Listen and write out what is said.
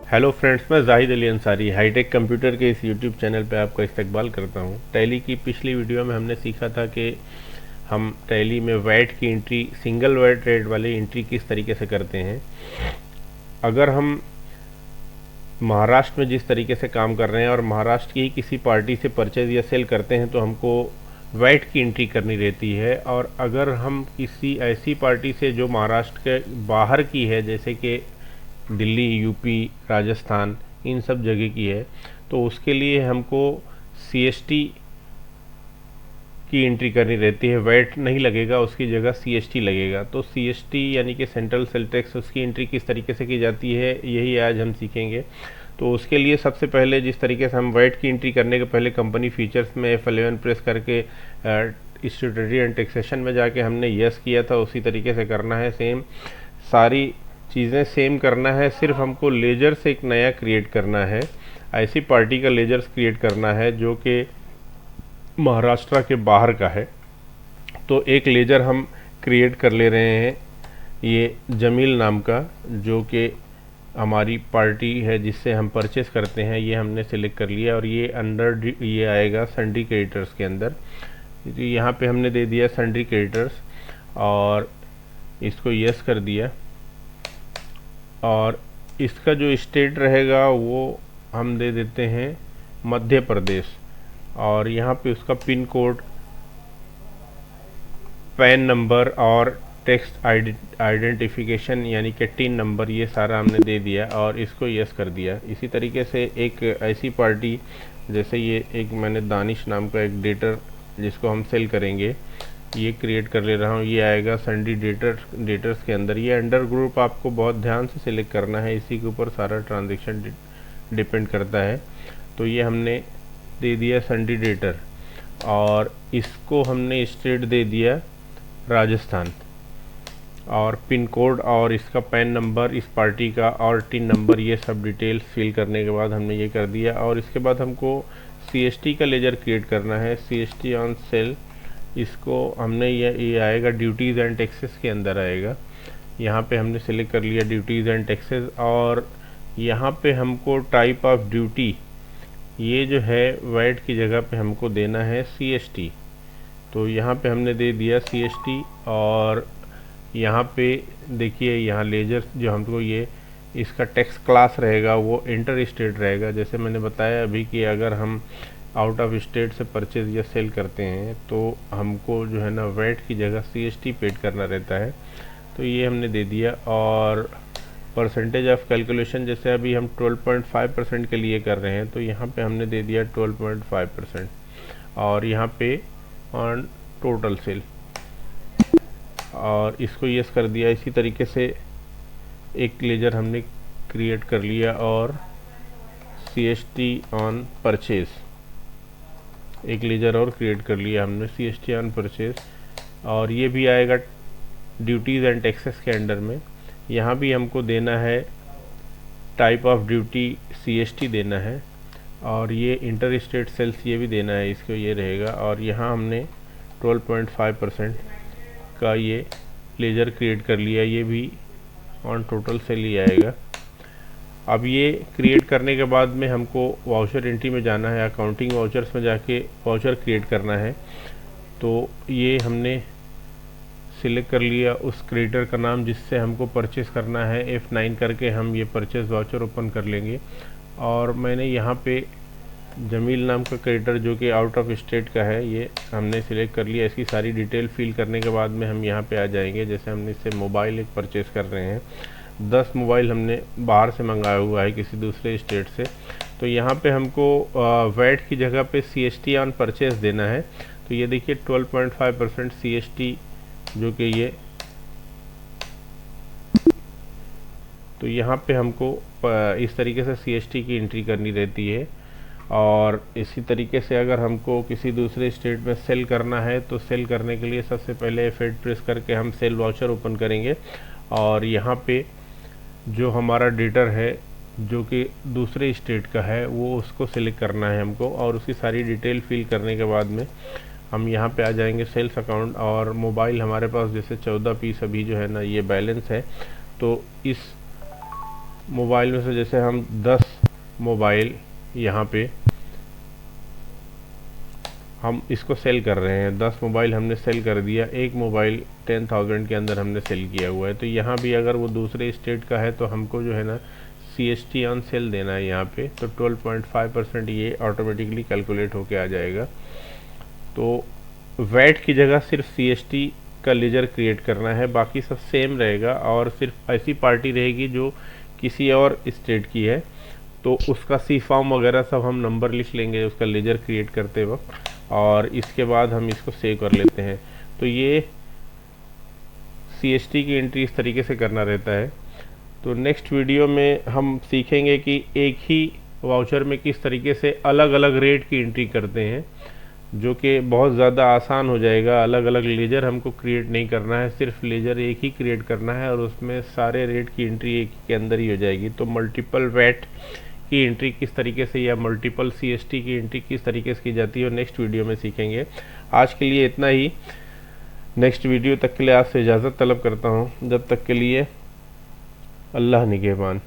Hello friends, मैं Zahid Ali Ansari hi tech computer के इस यूट्यूब चैनल पे आपका इस्तकबाल करता हूँ। टैली की पिछली वीडियो में हमने सीखा था कि हम टैली में वैट की एंट्री, सिंगल वैट रेट वाली एंट्री किस तरीके से करते हैं। अगर हम महाराष्ट्र में जिस तरीके से काम कर रहे हैं और महाराष्ट्र की किसी पार्टी से परचेज या सेल करते हैं तो हमको वैट की एंट्री करनी रहती है। और अगर हम किसी ऐसी पार्टी से जो महाराष्ट्र के बाहर की है, जैसे कि दिल्ली, यूपी, राजस्थान, इन सब जगह की है, तो उसके लिए हमको सीएसटी की एंट्री करनी रहती है। वैट नहीं लगेगा, उसकी जगह सीएसटी लगेगा। तो सीएसटी यानी कि सेंट्रल सेल टैक्स, उसकी एंट्री किस तरीके से की जाती है, यही आज हम सीखेंगे। तो उसके लिए सबसे पहले जिस तरीके से हम वैट की एंट्री करने के पहले कंपनी फीचर्स में F11 प्रेस करके स्टैट्यूटरी एंड टैक्सेशन में जाके हमने यस किया था, उसी तरीके से करना है। सेम सारी चीज़ें सेम करना है, सिर्फ हमको लेजर से एक नया क्रिएट करना है। ऐसी पार्टी का लेजर्स क्रिएट करना है जो कि महाराष्ट्र के बाहर का है। तो एक लेजर हम क्रिएट कर ले रहे हैं, ये जमील नाम का, जो कि हमारी पार्टी है जिससे हम परचेस करते हैं। ये हमने सेलेक्ट कर लिया और ये अंडर ये आएगा सन्ड्री क्रेडिटर्स के अंदर। तो यहाँ पे हमने दे दिया सन्ड्री क्रेडिटर्स और इसको यस कर दिया। और इसका जो स्टेट रहेगा वो हम दे देते हैं मध्य प्रदेश। और यहाँ पे उसका पिन कोड, पैन नंबर और टेक्स्ट आइडेंटिफिकेशन यानी कि टिन नंबर, ये सारा हमने दे दिया और इसको यस कर दिया। इसी तरीके से एक ऐसी पार्टी, जैसे ये एक मैंने दानिश नाम का एक डेटर जिसको हम सेल करेंगे, ये क्रिएट कर ले रहा हूँ। ये आएगा सन्ड्री डेटर्स के अंदर। ये अंडर ग्रुप आपको बहुत ध्यान से सिलेक्ट करना है, इसी के ऊपर सारा ट्रांजेक्शन डिपेंड करता है। तो ये हमने दे दिया सन्ड्री डेटर और इसको हमने स्टेट दे दिया राजस्थान, और पिन कोड और इसका पैन नंबर, इस पार्टी का और टिन नंबर, ये सब डिटेल्स फिल करने के बाद हमने ये कर दिया। और इसके बाद हमको सीएसटी का लेजर क्रिएट करना है, सीएसटी ऑन सेल। इसको हमने ये आएगा ड्यूटीज़ एंड टैक्सेस के अंदर आएगा। यहाँ पे हमने सेलेक्ट कर लिया ड्यूटीज़ एंड टैक्सेस और यहाँ पे हमको टाइप ऑफ ड्यूटी, ये जो है वैट की जगह पे हमको देना है सीएसटी। तो यहाँ पे हमने दे दिया सीएसटी और यहाँ पे देखिए, यहाँ लेजर जो हमको ये इसका टैक्स क्लास रहेगा वो इंटर स्टेट रहेगा। जैसे मैंने बताया अभी कि अगर हम आउट ऑफ स्टेट से परचेज या सेल करते हैं तो हमको जो है ना वैट की जगह सीएसटी पेड करना रहता है। तो ये हमने दे दिया। और परसेंटेज ऑफ कैलकुलेशन, जैसे अभी हम 12.5% के लिए कर रहे हैं, तो यहाँ पे हमने दे दिया 12.5%। और यहाँ पे ऑन टोटल सेल, और इसको यस कर दिया। इसी तरीके से एक लेजर हमने क्रिएट कर लिया और सीएसटी ऑन परचेज, एक लेजर और क्रिएट कर लिया हमने सीएसटी ऑन परचेज। और ये भी आएगा ड्यूटीज़ एंड टैक्सेस के अंडर में। यहाँ भी हमको देना है टाइप ऑफ ड्यूटी, सीएसटी देना है, और ये इंटर स्टेट सेल्स ये भी देना है, इसको ये रहेगा। और यहाँ हमने 12.5% का ये लेजर क्रिएट कर लिया, ये भी ऑन टोटल सेल ही आएगा। अब ये क्रिएट करने के बाद में हमको वाउचर एंट्री में जाना है, अकाउंटिंग वाउचर्स में जाके वाउचर क्रिएट करना है। तो ये हमने सिलेक्ट कर लिया उस क्रेडिटर का नाम जिससे हमको परचेस करना है। F9 करके हम ये परचेस वाउचर ओपन कर लेंगे। और मैंने यहाँ पे जमील नाम का क्रेडिटर जो कि आउट ऑफ स्टेट का है, ये हमने सिलेक्ट कर लिया। इसकी सारी डिटेल फिल करने के बाद में हम यहाँ पे आ जाएंगे। जैसे हमने इससे मोबाइल एक परचेस कर रहे हैं, 10 मोबाइल हमने बाहर से मंगाया हुआ है किसी दूसरे स्टेट से। तो यहाँ पे हमको वैट की जगह पे सीएसटी ऑन परचेस देना है। तो ये देखिए 12.5% सीएसटी, जो कि ये, तो यहाँ पे हमको इस तरीके से सीएसटी की एंट्री करनी रहती है। और इसी तरीके से अगर हमको किसी दूसरे स्टेट में सेल करना है तो सेल करने के लिए सबसे पहले F8 प्रेस करके हम सेल वाउचर ओपन करेंगे। और यहाँ पे जो हमारा डेटर है जो कि दूसरे स्टेट का है, वो उसको सिलेक्ट करना है हमको। और उसकी सारी डिटेल फिल करने के बाद में हम यहाँ पे आ जाएंगे सेल्स अकाउंट। और मोबाइल हमारे पास जैसे 14 पीस अभी जो है ना ये बैलेंस है, तो इस मोबाइल में से जैसे हम 10 मोबाइल यहाँ पे हम इसको सेल कर रहे हैं, 10 मोबाइल हमने सेल कर दिया, एक मोबाइल 10,000 के अंदर हमने सेल किया हुआ है। तो यहाँ भी अगर वो दूसरे स्टेट का है तो हमको जो है ना CST ऑन सेल देना है यहाँ पे, तो 12.5% ये ऑटोमेटिकली कैलकुलेट होके आ जाएगा। तो वैट की जगह सिर्फ CST का लेजर क्रिएट करना है, बाकी सब सेम रहेगा। और सिर्फ ऐसी पार्टी रहेगी जो किसी और स्टेट की है तो उसका सी फॉर्म वगैरह सब हम नंबर लिख लेंगे उसका लेजर क्रिएट करते वक्त, और इसके बाद हम इसको सेव कर लेते हैं। तो ये CST की एंट्री इस तरीके से करना रहता है। तो नेक्स्ट वीडियो में हम सीखेंगे कि एक ही वाउचर में किस तरीके से अलग अलग रेट की एंट्री करते हैं, जो कि बहुत ज़्यादा आसान हो जाएगा। अलग अलग लेजर हमको क्रिएट नहीं करना है, सिर्फ लेजर एक ही क्रिएट करना है और उसमें सारे रेट की एंट्री एक के अंदर ही हो जाएगी। तो मल्टीपल वैट की एंट्री किस तरीके से या मल्टीपल CST की एंट्री किस तरीके से की जाती है और नेक्स्ट वीडियो में सीखेंगे। आज के लिए इतना ही, नेक्स्ट वीडियो तक के लिए आपसे इजाज़त तलब करता हूँ। जब तक के लिए अल्लाह निगहबान।